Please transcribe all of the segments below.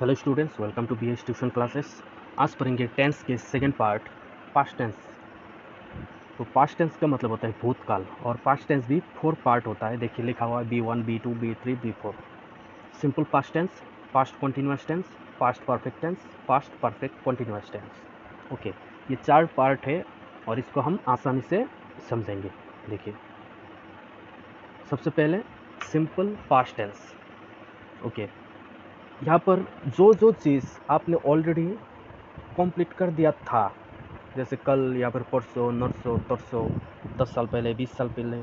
Hello students, welcome to B H tuition classes. आज पढ़ेंगे tense के सेकंड पार्ट, पास्ट टेंस। तो past tense का मतलब होता है भूतकाल, और पास्ट टेंस भी 4 पार्ट होता है। देखिए लिखा हुआ है B1, B2, B3, B4। Simple past tense, past continuous tense, past perfect tense, past perfect continuous tense. Okay, ये 4 पार्ट है और इसको हम आसानी से समझेंगे। देखिए, सबसे पहले सिंपल पास्ट टेंस। ओके, यहाँ पर जो जो चीज़ आपने ऑलरेडी कंप्लीट कर दिया था, जैसे कल या फिर परसों, नरसों, तरसों, 10 साल पहले, 20 साल पहले,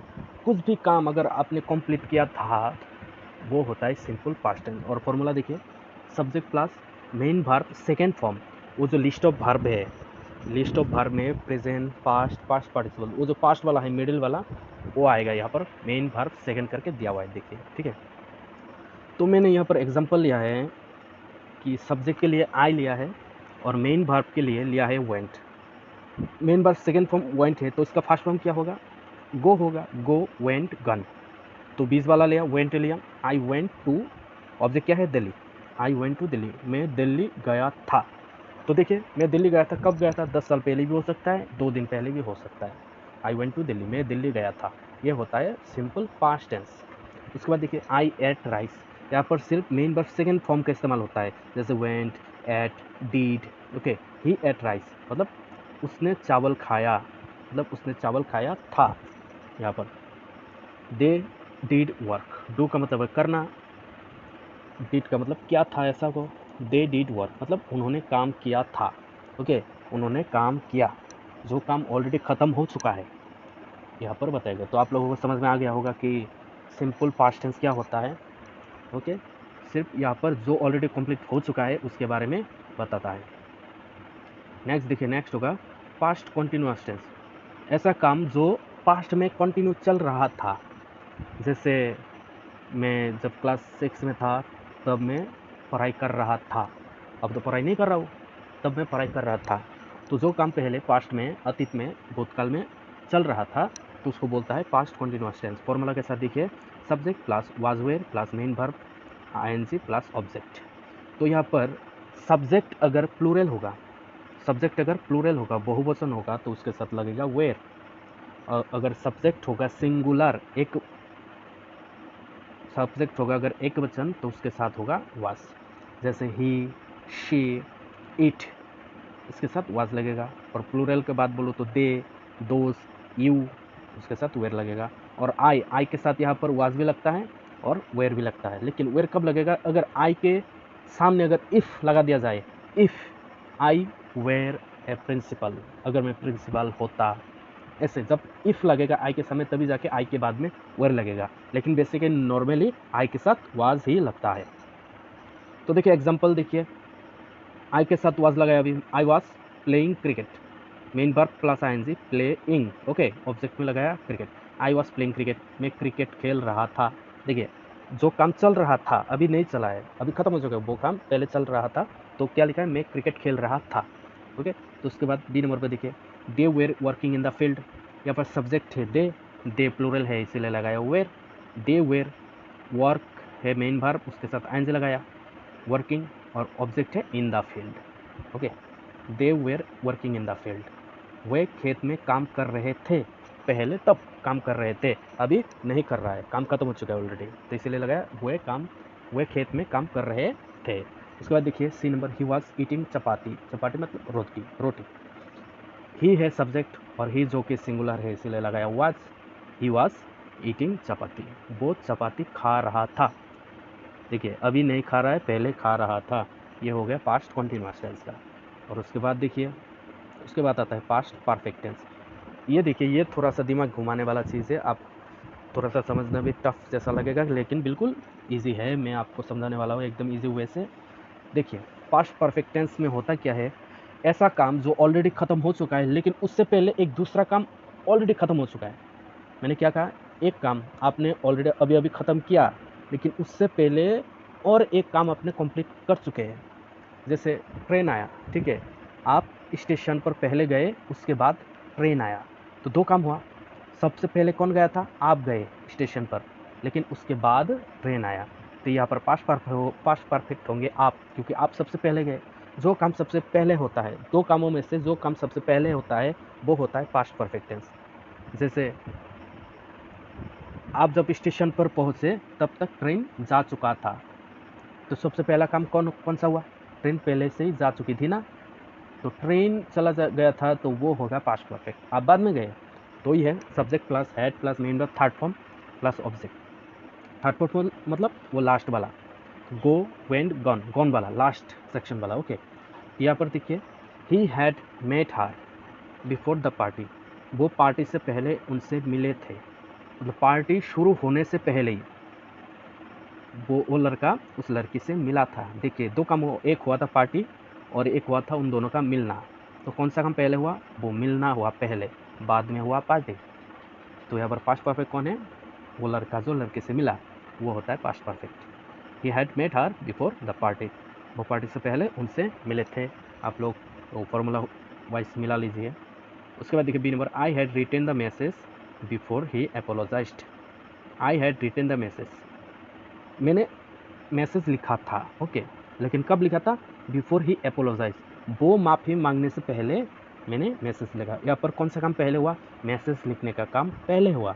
कुछ भी काम अगर आपने कंप्लीट किया था, वो होता है सिंपल पास्ट टेंस। और फॉर्मूला देखिए, subject plus main verb second form. वो जो लिस्ट ऑफ वर्ब है, लिस्ट ऑफ वर्ब में प्रेजेंट, पास्ट, पास्ट पार्टिसिपल, वो जो पास्ट वाला है मिडिल वाला, वो आएगा यहाँ पर मेन वर्ब सेकेंड करके दिया हुआ है। देखिए, ठीक है। तो मैंने यहाँ पर एग्जांपल लिया है कि सब्जेक्ट के लिए आई लिया है और मेन वर्ब के लिए लिया है went. Main verb second form went है, तो इसका फर्स्ट फॉर्म क्या होगा? गो होगा। गो, वेंट, गन। तो 20 वाला लिया, वेंट लिया। आई वेंट टू, ऑब्जेक्ट क्या है? Delhi. I went to Delhi, मैं दिल्ली गया था। तो देखिए, मैं दिल्ली गया था, कब गया था? 10 साल पहले भी हो सकता है, 2 दिन पहले भी हो सकता है। आई वेंट टू दिल्ली, मैं दिल्ली गया था। ये होता है सिंपल पास्ट टेंस। उसके बाद देखिए, आई एट राइस। यहाँ पर सिर्फ मेन वर्ब सेकेंड फॉर्म का इस्तेमाल होता है, जैसे वेंट, एट, डीड। ओके, ही एट राइस मतलब उसने चावल खाया, मतलब उसने चावल खाया था। यहाँ पर दे डिड वर्क। डू का मतलब है करना, डिड का मतलब क्या था ऐसा को। दे डिड वर्क मतलब उन्होंने काम किया था। ओके, उन्होंने काम किया, जो काम ऑलरेडी ख़त्म हो चुका है यहाँ पर बताएगा। तो आप लोगों को समझ में आ गया होगा कि सिंपल पास्ट टेंस क्या होता है। ओके, सिर्फ यहाँ पर जो ऑलरेडी कंप्लीट हो चुका है उसके बारे में बताता है। नेक्स्ट देखिए, नेक्स्ट होगा पास्ट कॉन्टिन्यूअस टेंस। ऐसा काम जो पास्ट में कंटिन्यू चल रहा था। जैसे मैं जब क्लास 6 में था तब मैं पढ़ाई कर रहा था, अब तो पढ़ाई नहीं कर रहा हूँ, तब मैं पढ़ाई कर रहा था। तो जो काम पहले पास्ट में, अतीत में, भूतकाल में चल रहा था, तो उसको बोलता है पास्ट कॉन्टिन्यूअस टेंस। फॉर्मूला के साथ देखिए, subject plus was were plus main verb ING plus object. तो यहाँ पर सब्जेक्ट अगर प्लूरल होगा, सब्जेक्ट अगर प्लूरल होगा, बहुवचन होगा, तो उसके साथ लगेगा वेयर। अगर सब्जेक्ट होगा सिंगुलर, एक सब्जेक्ट होगा अगर एक वचन, तो उसके साथ होगा वाज। जैसे ही, शी, इट, इसके साथ वाज लगेगा। और प्लूरल के बाद बोलो तो दे, दोज, यू, उसके साथ वेयर लगेगा। और आई के साथ यहाँ पर वाज भी लगता है और वेयर भी लगता है। लेकिन वेयर कब लगेगा? अगर आई के सामने अगर इफ़ लगा दिया जाए, if I were a principal, अगर मैं प्रिंसिपल होता, ऐसे जब इफ़ लगेगा आई के सामने तभी जाके आई के बाद में वेयर लगेगा। लेकिन बेसिकली नॉर्मली आई के साथ वाज ही लगता है। तो देखिए एग्जांपल देखिए, आई के साथ वाज लगाया अभी, I was playing cricket, main verb plus ING playing. Okay, object में लगाया cricket. I was playing cricket, मैं क्रिकेट खेल रहा था। देखिए, जो काम चल रहा था अभी नहीं चला है, अभी खत्म हो चुका है, वो काम पहले चल रहा था, तो क्या लिखा है? मैं क्रिकेट खेल रहा था। ओके, तो उसके बाद बी नंबर पर देखिए, they were working in the field. यहाँ पर सब्जेक्ट है दे प्लूरल है इसीलिए लगाया वेर। दे वेर, वर्क है मेन वर्ब, उसके साथ आईएनजी लगाया, वर्किंग, और ऑब्जेक्ट है in the field. Okay, they were working in the field, वे खेत में काम कर रहे थे। पहले तब काम कर रहे थे, अभी नहीं कर रहा है, काम खत्म हो चुका है ऑलरेडी, तो इसीलिए लगाया वे खेत में काम कर रहे थे। उसके बाद देखिए C number, he was eating chapati. Chapati मतलब रोटी, रोटी। ही है सब्जेक्ट और ही जो कि सिंगुलर है इसीलिए लगाया वाज। ही वॉज ईटिंग चपाती, वो चपाती खा रहा था। देखिए, अभी नहीं खा रहा है, पहले खा रहा था। ये हो गया पास्ट कॉन्टिन्यूअस टेंस का। और उसके बाद देखिए, उसके बाद आता है पास्ट परफेक्ट टेंस। ये देखिए, ये थोड़ा सा दिमाग घुमाने वाला चीज़ है, आप थोड़ा सा समझना भी टफ जैसा लगेगा, लेकिन बिल्कुल इजी है। मैं आपको समझाने वाला हूँ एकदम इजी वे से। देखिए, पास्ट परफेक्ट टेंस में होता क्या है? ऐसा काम जो ऑलरेडी ख़त्म हो चुका है, लेकिन उससे पहले एक दूसरा काम ऑलरेडी ख़त्म हो चुका है। मैंने क्या कहा? एक काम आपने ऑलरेडी अभी अभी ख़त्म किया, लेकिन उससे पहले और एक काम आपने कंप्लीट कर चुके हैं। जैसे ट्रेन आया, ठीक है, आप स्टेशन पर पहले गए, उसके बाद ट्रेन आया, तो 2 काम हुआ। सबसे पहले कौन गया था? आप गए स्टेशन पर, लेकिन उसके बाद ट्रेन आया। तो यहाँ पर पास्ट परफेक्ट होंगे आप, क्योंकि आप सबसे पहले गए। जो काम सबसे पहले होता है, दो कामों में से जो काम सबसे पहले होता है वो होता है पास्ट परफेक्ट टेंस। जैसे आप जब स्टेशन पर पहुँचे तब तक ट्रेन जा चुका था, तो सबसे पहला काम कौन सा हुआ? ट्रेन पहले से ही जा चुकी थी ना, तो ट्रेन गया था, तो वो होगा पास्ट परफेक्ट। आप बाद में गए तो ही है subject plus had plus main verb third form plus object. Third form मतलब वो लास्ट वाला, गो वेंट गॉन, गॉन वाला लास्ट सेक्शन वाला। ओके, यहाँ पर देखिए he had met her before the party, वो पार्टी से पहले उनसे मिले थे, मतलब पार्टी शुरू होने से पहले ही वो लड़का उस लड़की से मिला था। देखिए दो काम हुआ, एक हुआ था पार्टी और एक हुआ था उन दोनों का मिलना। तो कौन सा काम पहले हुआ? वो मिलना हुआ पहले, बाद में हुआ पार्टी। तो यहाँ पर पास्ट परफेक्ट कौन है? वो लड़का जो लड़के से मिला, वो होता है past perfect. He had met her before the party, वो पार्टी से पहले उनसे मिले थे। आप लोग वो फॉर्मूला वाइज मिला लीजिए। उसके बाद देखिए B number, I had written the message before he apologized. I had written the message, मैंने मैसेज लिखा था, ओके, लेकिन कब लिखा था? बिफोर ही अपोलोजाइज, वो माफ़ी मांगने से पहले मैंने मैसेज लिखा। यहाँ पर कौन सा काम पहले हुआ? मैसेज लिखने का काम पहले हुआ,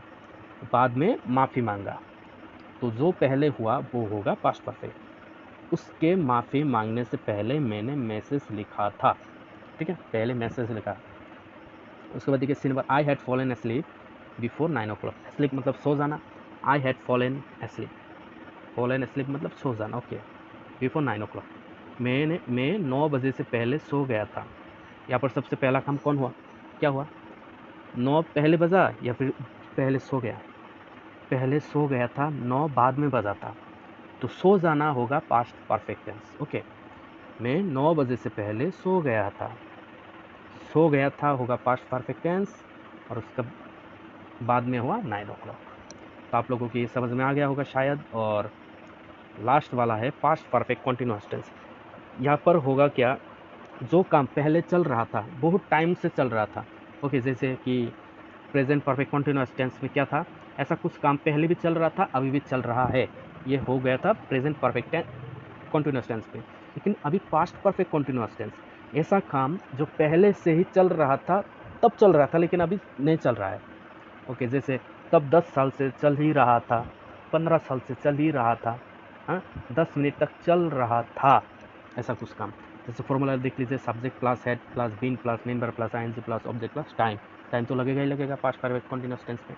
बाद में माफ़ी मांगा। तो जो पहले हुआ वो होगा पास्ट परफेक्ट। उसके माफ़ी मांगने से पहले मैंने मैसेज लिखा था, ठीक है, पहले मैसेज लिखा। उसके बाद देखिए C number, I had fallen asleep before 9 o'clock। Asleep मतलब सो जाना, I had fallen asleep, fallen asleep मतलब सो जाना, ओके, बिफोर 9 o'clock। मैं 9 बजे से पहले सो गया था। यहाँ पर सबसे पहला काम कौन हुआ? क्या हुआ? 9 पहले बजा या फिर पहले सो गया? पहले सो गया था, 9 बाद में बजा था, तो सो जाना होगा पास्ट परफेक्ट टेंस। ओके, मैं 9 बजे से पहले सो गया था, सो गया था होगा पास्ट परफेक्ट टेंस, और उसका बाद में हुआ 9 o'clock। तो आप लोगों को ये समझ में आ गया होगा शायद। और लास्ट वाला है पास्ट परफेक्ट कंटिन्यूअस टेंस। यहाँ पर होगा क्या? जो काम पहले चल रहा था, बहुत टाइम से चल रहा था, ओके, जैसे कि प्रेजेंट परफेक्ट कंटिन्यूअस टेंस में क्या था? ऐसा कुछ काम पहले भी चल रहा था, अभी भी चल रहा है, ये हो गया था प्रेजेंट परफेक्ट कंटिन्यूअस टेंस पे। लेकिन अभी पास्ट परफेक्ट कंटिन्यूअस टेंस, ऐसा काम जो पहले से ही चल रहा था, तब चल रहा था लेकिन अभी नहीं चल रहा है, ओके, जैसे तब 10 साल से चल ही रहा था, 15 साल से चल ही रहा था, हाँ, 10 मिनट तक चल रहा था, ऐसा कुछ काम। जैसे फॉर्मूला देख लीजिए, subject plus had plus been plus main verb plus ING plus object plus time. Time तो लगेगा ही लगेगा पास्ट परफेक्ट कंटिन्यूअस टेंस में,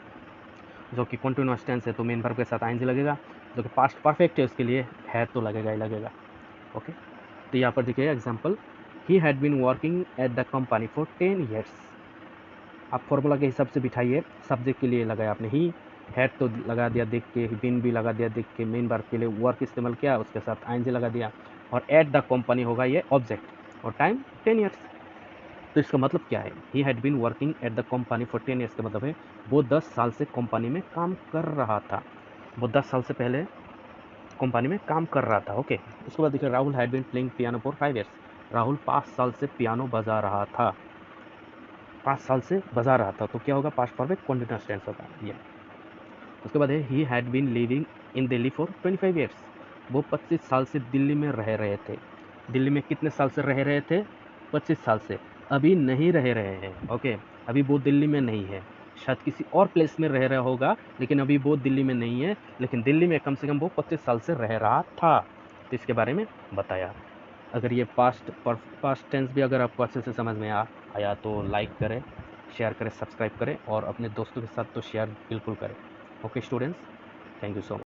जो कि कंटिन्यूअस टेंस है तो मेन वर्ब के साथ आईएनजी लगेगा, जो कि पास्ट परफेक्ट है उसके लिए है तो लगेगा ही लगेगा। ओके, तो यहाँ पर देखिए example, he had been working at the company for 10 years। आप फॉर्मूला के हिसाब से बिठाइए, सब्जेक्ट के लिए लगाया आपने ही, हेड तो लगा दिया देख के, बिन भी लगा दिया देख के, मेन वर्ब के लिए वर्क इस्तेमाल किया, उसके साथ आईएनजी लगा दिया, और एट द कंपनी होगा ये ऑब्जेक्ट, और टाइम 10 years। तो इसका मतलब क्या है? He had been working at the company for 10 years का मतलब है वो 10 साल से कंपनी में काम कर रहा था, वो 10 साल से पहले कंपनी में काम कर रहा था। ओके, उसके बाद देखिए Rahul had been playing piano for 5 years। Rahul 5 साल से पियानो बजा रहा था, 5 साल से बजा रहा था, तो क्या होगा? पास्ट परफेक्ट कंटीन्यूअस टेंस होगा ये। उसके बाद है he had been living in Delhi for 25 years। वो 25 साल से दिल्ली में रह रहे थे। दिल्ली में कितने साल से रह रहे थे? 25 साल से। अभी नहीं रह रहे हैं, ओके, अभी वो दिल्ली में नहीं है, शायद किसी और प्लेस में रह रहा होगा, लेकिन अभी वो दिल्ली में नहीं है, लेकिन दिल्ली में कम से कम वो 25 साल से रह रहा था, तो इसके बारे में बताया। अगर ये पास्ट टेंस भी अगर आपको अच्छे से समझ में आया तो लाइक करें, शेयर करें, सब्सक्राइब करें, और अपने दोस्तों के साथ तो शेयर बिल्कुल करें। Okay students, thank you so much.